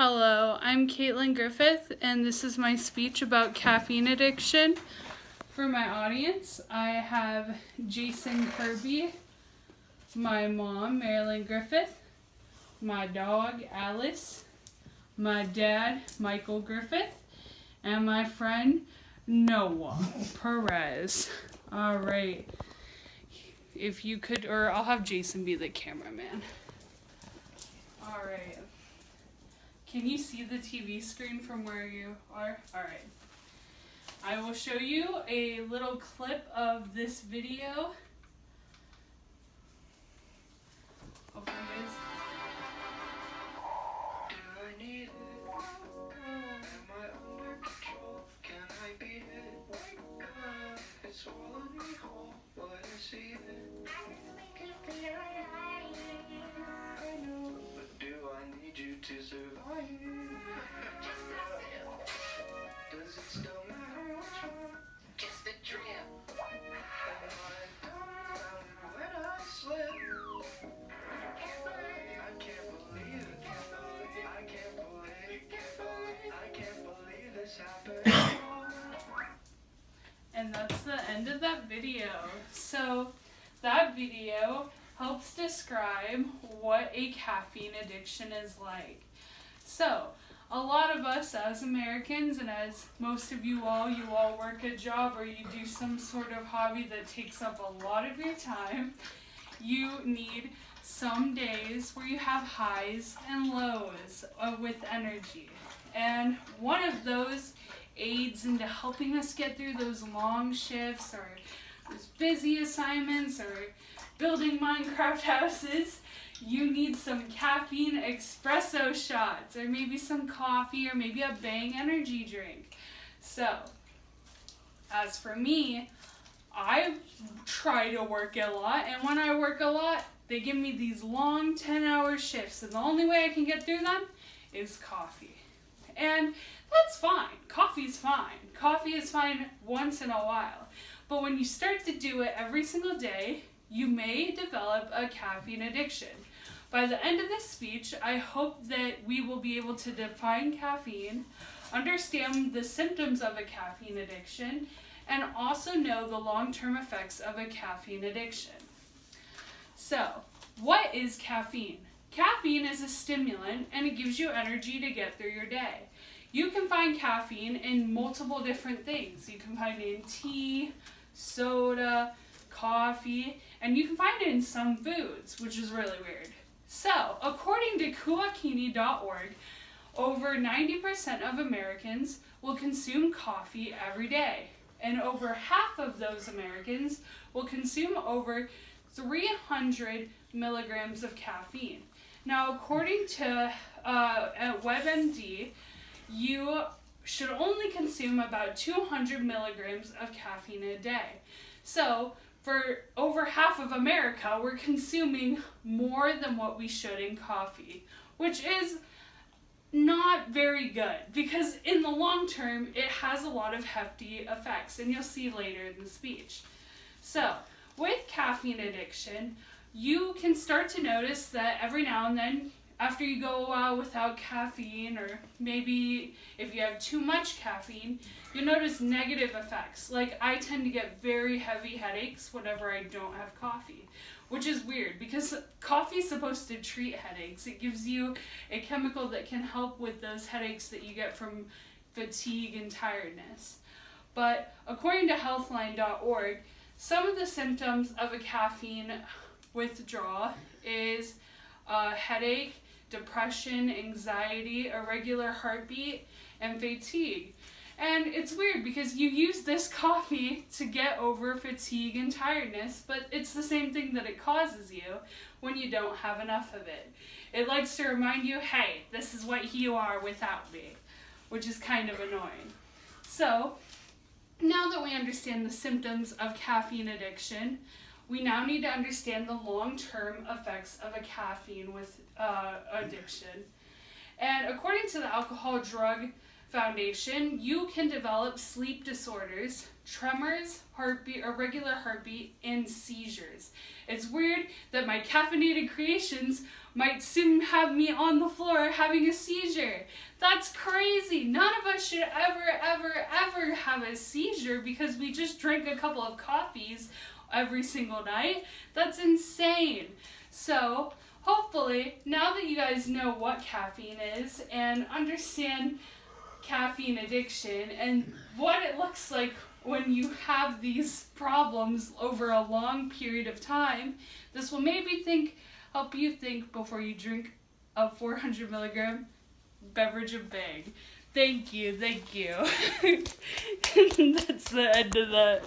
Hello, I'm Caitlin Griffith, and this is my speech about caffeine addiction. For my audience, I have Jason Kirby, my mom, Marilyn Griffith, my dog, Alice, my dad, Michael Griffith, and my friend, Noah Perez. All right. If you could, or I'll have Jason be the cameraman. All right. Can you see the TV screen from where you are? All right. I will show you a little clip of this video. Hopefully it is. Do I need it? Am I under control? Can I beat it? Wake up. It swallowed me whole, but I see it. I know, but do I need you to survive? Does it still matter which one? Just a trip. Am I done when I slip? I can't believe it. I can't believe this happened. And that's the end of that video. So that video helps describe what a caffeine addiction is like. So a lot of us as Americans, and as most of you all work a job or you do some sort of hobby that takes up a lot of your time. You need some days where you have highs and lows with energy. And one of those aids into helping us get through those long shifts or those busy assignments or building Minecraft houses, you need some caffeine espresso shots or maybe some coffee or maybe a Bang energy drink. So, as for me, I try to work a lot, and when I work a lot, they give me these long 10-hour shifts, and the only way I can get through them is coffee. And that's fine. Coffee's fine. Coffee is fine once in a while. But when you start to do it every single day, you may develop a caffeine addiction. By the end of this speech, I hope that we will be able to define caffeine, understand the symptoms of a caffeine addiction, and also know the long-term effects of a caffeine addiction. So, what is caffeine? Caffeine is a stimulant, and it gives you energy to get through your day. You can find caffeine in multiple different things. You can find it in tea, soda, coffee, and you can find it in some foods, which is really weird. So, according to kuakini.org, over 90% of Americans will consume coffee every day, and over half of those Americans will consume over 300 milligrams of caffeine. Now, according to WebMD, you should only consume about 200 milligrams of caffeine a day. So, for over half of America, we're consuming more than what we should in coffee, which is not very good because in the long term, it has a lot of hefty effects, and you'll see later in the speech. So, with caffeine addiction, you can start to notice that every now and then, after you go a while without caffeine, or maybe if you have too much caffeine, you'll notice negative effects. Like, I tend to get very heavy headaches whenever I don't have coffee, which is weird because coffee is supposed to treat headaches. It gives you a chemical that can help with those headaches that you get from fatigue and tiredness. But according to healthline.org, some of the symptoms of a caffeine withdrawal is headache, depression, anxiety, irregular heartbeat, and fatigue. And it's weird because you use this coffee to get over fatigue and tiredness, but it's the same thing that it causes you when you don't have enough of it. It likes to remind you, hey, this is what you are without me, which is kind of annoying. So, now that we understand the symptoms of caffeine addiction, we now need to understand the long-term effects of a caffeine addiction. And according to the Alcohol Drug Foundation, you can develop sleep disorders, tremors, heartbeat, irregular heartbeat, and seizures. It's weird that my caffeinated creations might soon have me on the floor having a seizure. That's crazy. None of us should ever have a seizure because we just drank a couple of coffees every single night. That's insane. So hopefully, now that you guys know what caffeine is and understand caffeine addiction and what it looks like when you have these problems over a long period of time, this will maybe help you think before you drink a 400 milligram beverage of Bang. Thank you. That's the end of that.